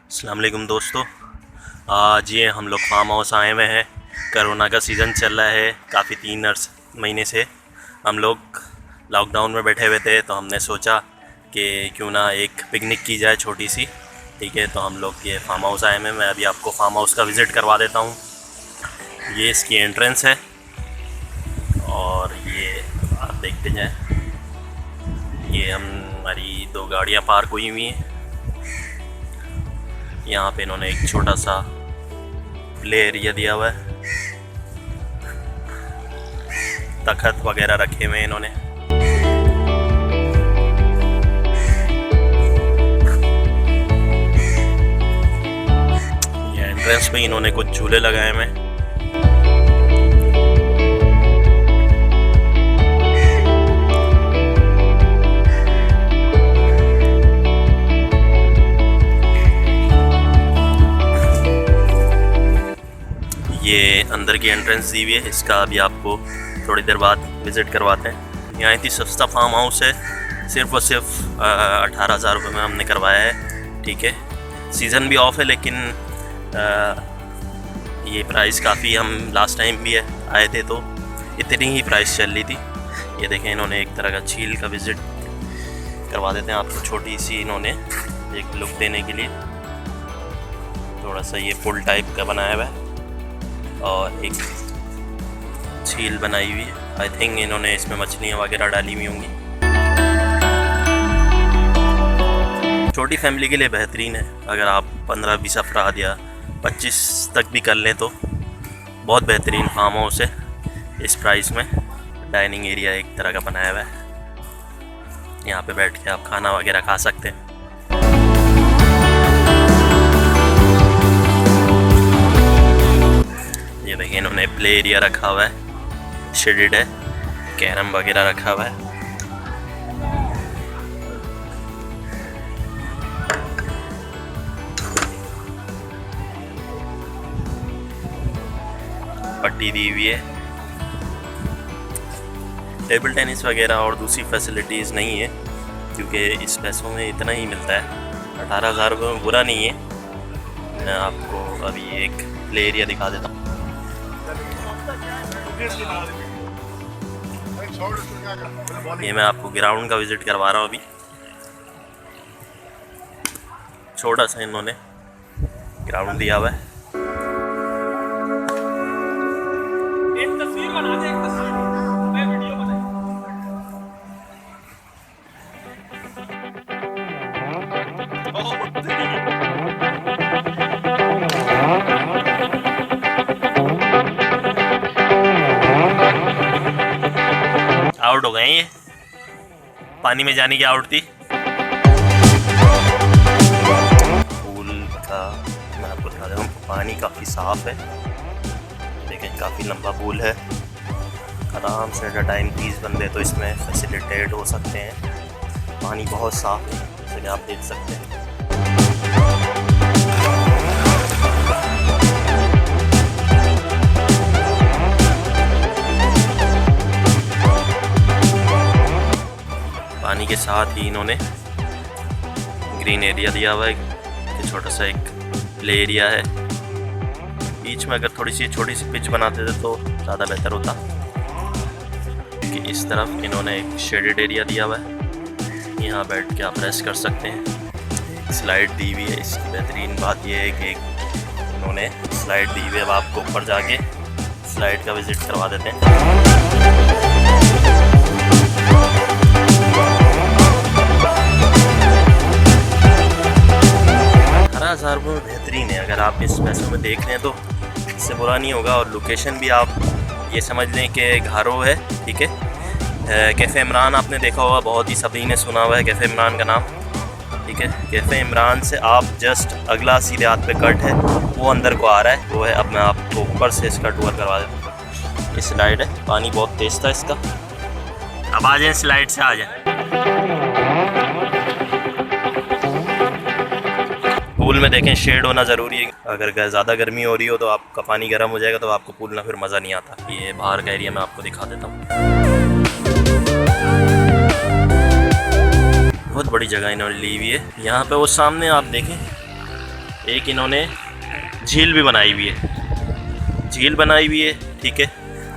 अस्सलाम वालेकुम दोस्तों, आज ये हम लोग फार्म हाउस आए हुए हैं। कोरोना का सीज़न चल रहा है, काफ़ी 3 महीने से हम लोग लॉकडाउन में बैठे हुए थे, तो हमने सोचा कि क्यों ना एक पिकनिक की जाए छोटी सी। ठीक है, तो हम लोग ये फार्म हाउस आए हुए हैं। मैं अभी आपको फार्म हाउस का विज़िट करवा देता हूँ। ये इसकी एंट्रेंस है और ये आप देखते जाएँ। ये हमारी 2 गाड़ियाँ पार्क हुई हुई हैं। यहाँ पे इन्होंने एक छोटा सा प्ले एरिया दिया हुआ है, तखत वगैरह रखे हुए हैं इन्होंने। ये एंट्रेंस पे इन्होंने कुछ झूले लगाए हुए हैं। ये अंदर की एंट्रेंस दी हुई है, इसका अभी आपको थोड़ी देर बाद विज़िट करवाते हैं। यहाँ इतनी सस्ता फार्म हाउस है, सिर्फ और सिर्फ 18,000 रुपये में हमने करवाया है। ठीक है, सीज़न भी ऑफ है, लेकिन ये प्राइस काफ़ी, हम लास्ट टाइम भी आए थे तो इतनी ही प्राइस चल रही थी। ये देखें, इन्होंने एक तरह का झील का विज़िट करवा देते हैं आपको, छोटी सी इन्होंने एक लुक देने के लिए थोड़ा सा ये पुल टाइप का बनाया हुआ है और एक झील बनाई हुई है। आई थिंक इन्होंने इसमें मछलियाँ वगैरह डाली हुई होंगी। छोटी फैमिली के लिए बेहतरीन है। अगर आप 15-20 अफराद या 25 तक भी कर लें तो बहुत बेहतरीन फार्म हाउस है। इस प्राइस में डाइनिंग एरिया एक तरह का बनाया हुआ है, यहाँ पे बैठ के आप खाना वगैरह खा सकते हैं। ये देखिए, इन्होंने प्ले एरिया रखा हुआ है, शेडेड है, कैरम वगैरह रखा हुआ है। पट्टी दी हुई है। टेबल टेनिस वगैरह और दूसरी फैसिलिटीज़ नहीं है, क्योंकि इस पैसों में इतना ही मिलता है। 18,000 रुपये में बुरा नहीं है। मैं आपको अभी एक प्ले एरिया दिखा देता हूँ। ये मैं आपको ग्राउंड का विज़िट करवा रहा हूँ। अभी छोटा सा इन्होंने ग्राउंड दिया हुआ है। एक तस्वीर बना दे, एक तस्वीर, मैं वीडियो बनाई। आउट हो गए ये, पानी में जाने की आउट थी। पूल का मैं आपको बता दूँ, पानी काफ़ी साफ़ है। लेकिन काफ़ी लंबा पूल है, आराम से एट टाइम 30 बंदे तो इसमें फैसिलिटेट हो सकते हैं। पानी बहुत साफ़ है, जैसे कि आप देख सकते हैं। पानी के साथ ही इन्होंने ग्रीन एरिया दिया हुआ है, कि छोटा सा एक प्ले एरिया है। बीच में अगर थोड़ी सी छोटी सी पिच बनाते थे तो ज़्यादा बेहतर होता, क्योंकि इस तरफ इन्होंने एक शेडेड एरिया दिया हुआ है, यहाँ बैठ के आप रेस्ट कर सकते हैं। एक स्लाइड दी हुई है। इसकी बेहतरीन बात यह है कि इन्होंने स्लाइड दी हुई है। अब आपको ऊपर जाके स्लाइड का विज़िट करवा देते हैं। 18,000 रुपये में बेहतरीन है। अगर आप इस पैसों में देख लें तो इससे बुरा नहीं होगा। और लोकेशन भी आप ये समझ लें कि घारो है। ठीक है, कैफ़े इमरान आपने देखा होगा, बहुत ही सभी ने सुना हुआ है कैफ़े इमरान का नाम। ठीक है, कैफ़े इमरान से आप जस्ट अगला सीधे हाथ पे कट है, वो अंदर को आ रहा है, वो है। अब मैं आपको ऊपर से इसका टूर करवा देता हूँ। ये स्लाइड है, पानी बहुत तेज़ था इसका। अब आ जाए, स्लाइड से आ जाए। पूल में देखें, शेड होना ज़रूरी है। अगर ज़्यादा गर्मी हो रही हो तो आपका पानी गर्म हो जाएगा, तो आपको पूल ना फिर मज़ा नहीं आता। ये बाहर का एरिया मैं आपको दिखा देता हूँ। बहुत बड़ी जगह इन्होंने ली हुई है। यहाँ पे वो सामने आप देखें, एक इन्होंने झील भी बनाई हुई है, झील बनाई हुई है, ठीक है,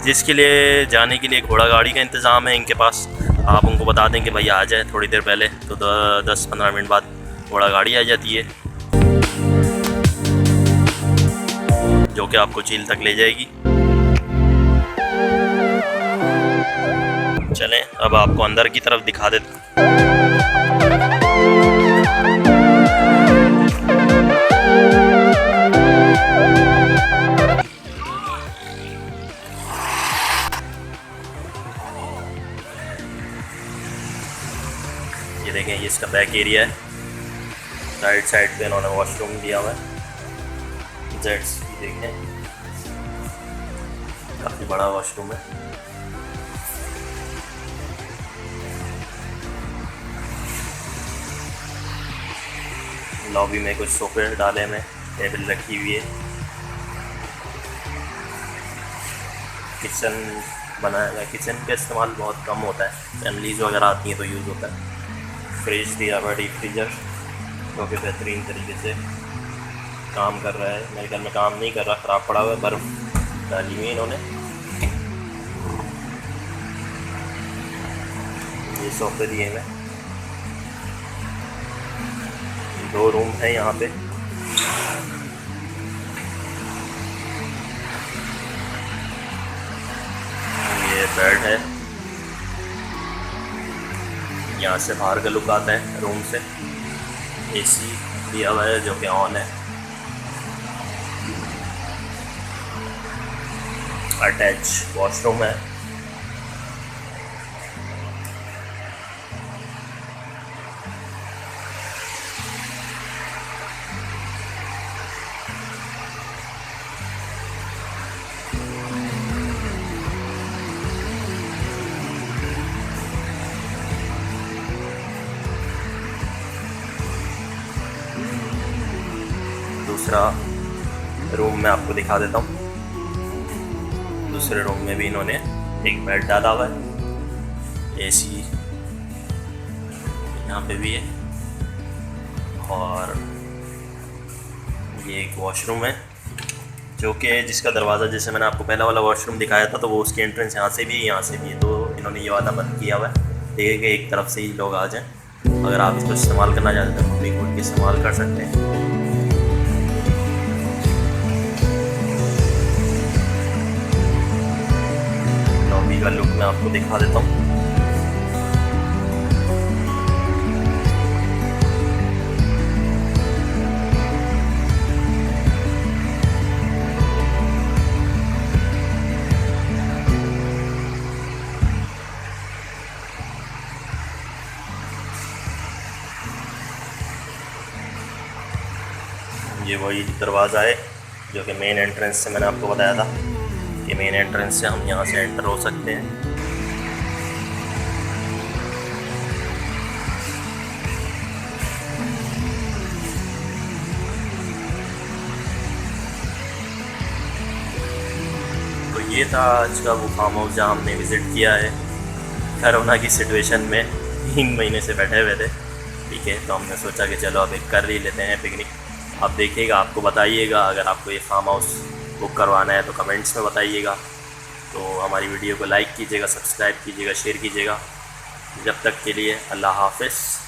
जिसके लिए जाने के लिए घोड़ा गाड़ी का इंतज़ाम है इनके पास। आप उनको बता दें कि भाई आ जाए थोड़ी देर पहले, तो 10-15 मिनट बाद घोड़ा गाड़ी आ जाती है जो कि आपको झील तक ले जाएगी। चलें अब आपको अंदर की तरफ दिखा देते हैं। ये देखें, ये इसका बैक एरिया है। साइड साइड पे इन्होंने वॉशरूम दिया हुआ है। जेट्स भी देखें, काफ़ी बड़ा वॉशरूम है। लॉबी में कुछ सोफे डाले में, टेबल रखी हुई है। किचन बनाया हुआ है। किचन का इस्तेमाल बहुत कम होता है, फैमिलीज़ वगैरह आती हैं तो यूज़ होता है। फ्रिज दिया हुआ, डीप फ्रीजर जो कि बेहतरीन तरीके से काम कर रहा है। मेरे घर में काम नहीं कर रहा, ख़राब पड़ा हुआ है, बर्फ़ डाली हुई इन्होंने। ये सोफे दिए हुए, 2 रूम है यहाँ पे। ये बेड है, यहाँ से बाहर का लुक आता है रूम से। एसी दिया हुआ है जो कि ऑन है। अटैच वॉशरूम है। दूसरा रूम में आपको दिखा देता हूँ। दूसरे रूम में भी इन्होंने एक बेड डाला हुआ है। एसी यहाँ पे भी है और ये एक वॉशरूम है जो कि जिसका दरवाज़ा, जैसे मैंने आपको पहला वाला वॉशरूम दिखाया था, तो वो उसकी एंट्रेंस यहाँ से भी है, यहाँ से भी है। तो इन्होंने ये वाला बंद किया हुआ है, देखिए कि एक तरफ से ही लोग आ जाएं। अगर आप इसको इस्तेमाल करना चाहते हैं तो पब्लिक कोड के इस्तेमाल कर सकते हैं। लॉबी का लुक मैं आपको दिखा देता हूँ। ये वही दरवाज़ा है जो कि मेन एंट्रेंस से मैंने आपको बताया था कि मेन एंट्रेंस से हम यहाँ से एंटर हो सकते हैं। तो ये था आज का वो फार्म हाउस जहाँ हमने विज़िट किया है। कोरोना की सिचुएशन में 3 महीने से बैठे हुए थे, ठीक है, तो हमने सोचा कि चलो अब एक कर ही लेते हैं पिकनिक। आप देखिएगा, आपको बताइएगा अगर आपको ये फार्म हाउस बुक करवाना है तो कमेंट्स में बताइएगा। तो हमारी वीडियो को लाइक कीजिएगा, सब्सक्राइब कीजिएगा, शेयर कीजिएगा। जब तक के लिए अल्लाह हाफ़िज़।